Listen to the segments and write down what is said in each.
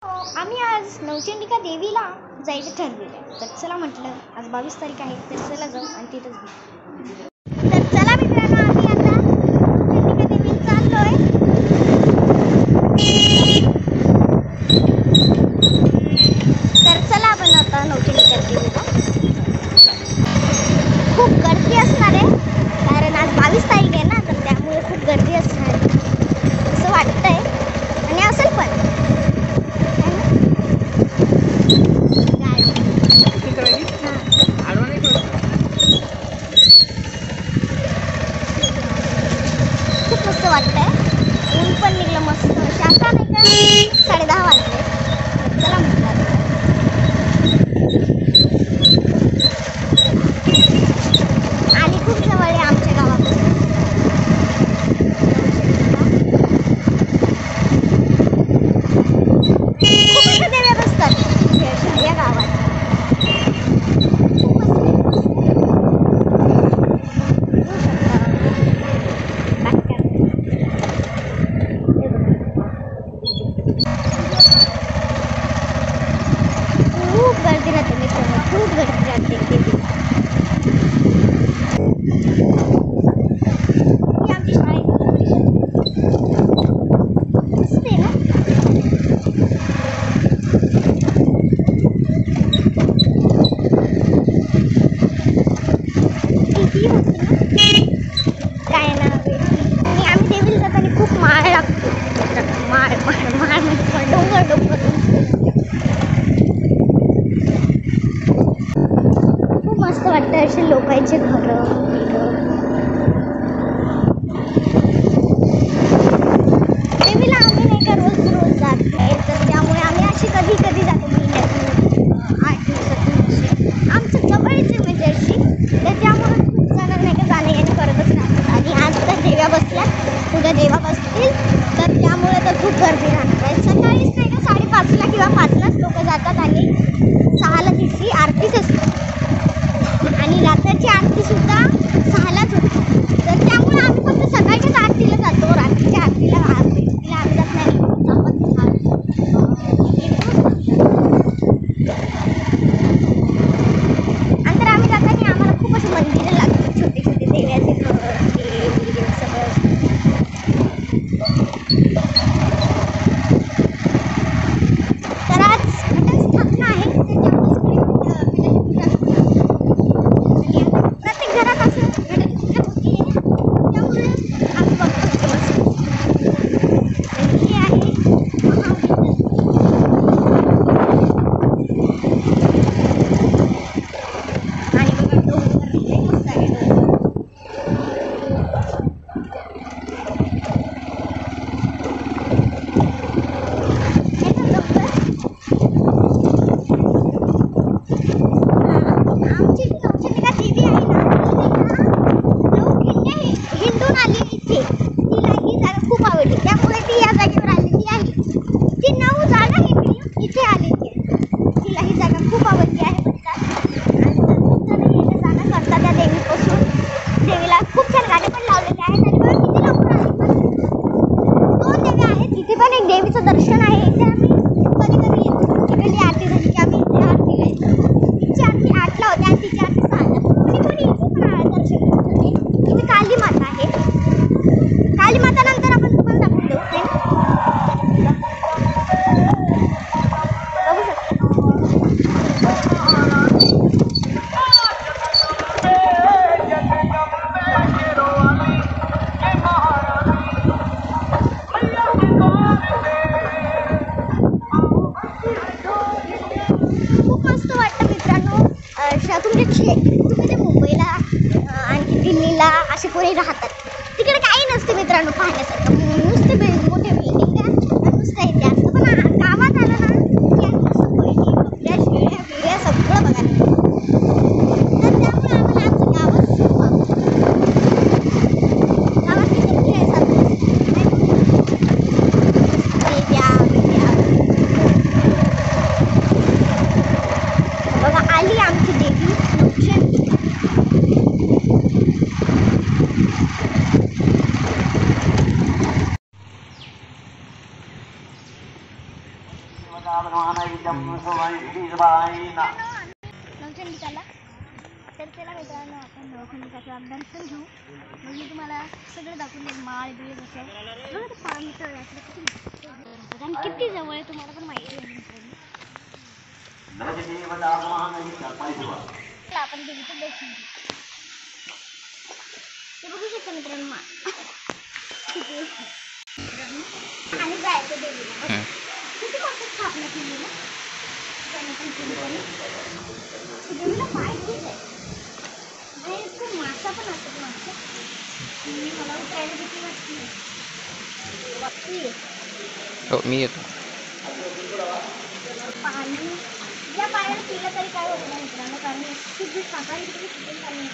आम्ही आज नवचंडिका देवीला जायचं ठरवलं तर चला म्हटलं आज 22 तारीख आहे तर चला जाऊ आणि तिथंच भेटू. तर चला मित्रांनो आम्ही आता नवचंडिका देवीला चाललोय. तर चला आपण आता नवचंडिका देवीला. खूप गर्दी असणार आहे कारण आज 22 तारीख आहे ना तर त्यामुळे खूप गर्दी असणार आहे असं वाटतंय आणि असेल पण. खूप मस्त वाटतंय. ऊन पण निघलं मस्त. शाखा नाही का 10:30 वाजले. चला म्हटलं आणि खूप जवळ आहे आमच्या गावापासून. खूप अशा देव्या बसतात या गावात. खूप गर्दी राहते मित्रांनो, खूप गर्दी राहते. ही आमची शाळा आहे. मस्त आहे ना. किती होती ना काय ना आणि आम्ही देवीला जाताना खूप माळ लागतो. माळ माळ माळ म्हणजे डोंगर डोंगर खूप मस्त वाटतं. असे लोकांचे घरं देवीला आम्ही नाही का रोज रोज जात नाही तर त्यामुळे आम्ही अशी कधी कधी जातो महिन्यातून 8 दिवसातून. आमचं जवळच म्हणजे अशी तर त्यामुळे खूप जण नाही का जाणे येणे करतच राहतात. आणि आज तर देव्या बसल्यात उद्या देवा बसतील तर त्यामुळे तर खूप गर्दी राहणार आहे. सकाळीच नाही का 5:30ला किंवा 5लाच लोक जातात आणि 6ला तिथली आरतीच असते आणि रात्रीची आरती सुद्धा 6लाच होती. तर त्यामुळे आम्ही फक्त सकाळच्याच आरतीला जातो. रात्रीच्या आरतीला आम्ही जात नाही. नंतर आम्ही जाताना आम्हाला खूप असे मंदिरं लागतात. छोटे छोटे देव्याचे घर ते सगळं. तर आज घटस्थापना आहे प्रत्येक घरात असं घटाची पूजा होती आहे त्यामुळे आम्ही बघतो हे आहे आणि बघा डोंगर मस्त आहे. आमची नवचंडिका देवी आहे ना लोक हिंदून आली इथे. तिला ही जागा खूप आवडली त्यामुळे ती या जागेवर आलेली आहे. ती 9 जागा हिंडली इथे आलेली आहे. तिला ही जागा खूप आवडली आहे म्हणतात आणि येण्या जागा करतात त्या देवीपासून. देवीला खूप छान गाणे पण लावलेले आहेत आणि बघा किती लवकर आली. पण 2 देवी आहेत. तिथे पण एक देवीचं दर्शन आहे. इथे आम्ही कधी कधी येतो. तिकडली आरती झाली की आम्ही इथे आरतीला येतो. तिची आरती 8ला होते आणि तिची आरती 6ला. कोणी इथे पण दर्शन घेतो. इथे काली माता आहे. काली माता नंतर आपण तुम्हाला दाखवून देऊ. बघू खूप मस्त वाटतं मित्रांनो. तुम्ही जे मुंबईला आणि दिल्लीला असे कोणी राहतात तिकडे काही नसते मित्रांनो पाहण्यासारखं. नुसते मोठे बिल्डिंग नुसतं इथे असतं. पण गावात आलं ना की असं बैठी कपड्या शेळ्या बिळ्या सगळं बघायला. तर त्यामुळे आम्हाला आमचं गावच खूप आवडतं. गावात किती फिरायसारखं देव्या बघा आली आमची देवी नवचंडिका. नवचंडिकाला तर त्याला मित्रांनो आपण नवखंडिकाचा दर्शन घेऊ. मग मी तुम्हाला सगळं दाखवून देईल. माळ बिळ कसं बघा ते पाणी तळलं आणि किती जवळ आहे तुम्हाला पण माहिती आहे मित्रांनो. आपण देवीचं दर्शन घेऊ. ते बघू शकता मित्रांनो माळ आणि जायचं देवीला. किती मोठं स्थापना केली ना त्याने पण केली. देवीला पाय खूप आहे. खूप मासा पण असतात. मासा मला उतरायला किती वाटते. मी येतो. पाणी ज्या पायाला पिलं तरी काय होत नाही मित्रांनो, कारण खूप सकाळी तिकडे शिकून पाणी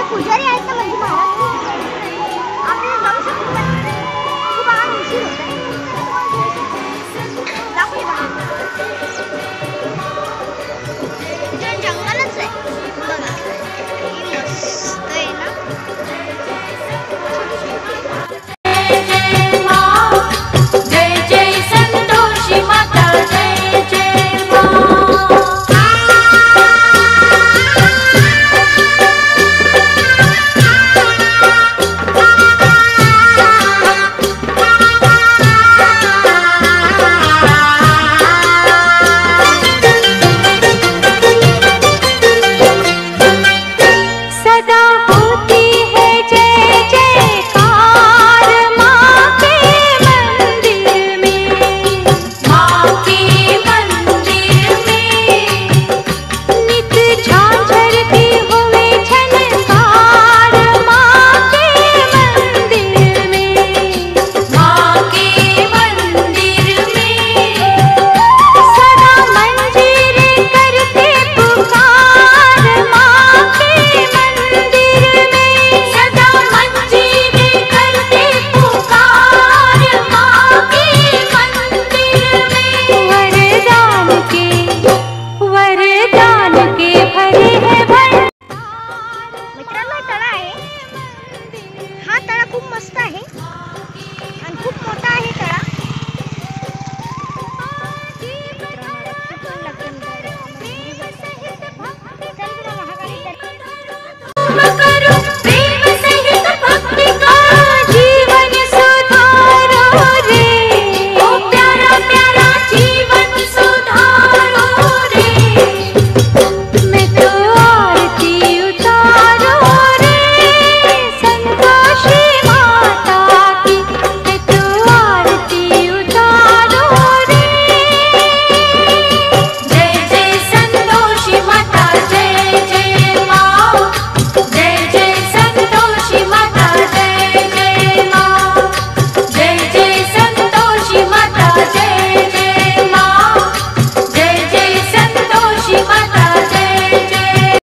पुजारी आहेत ना म्हणजे महाराज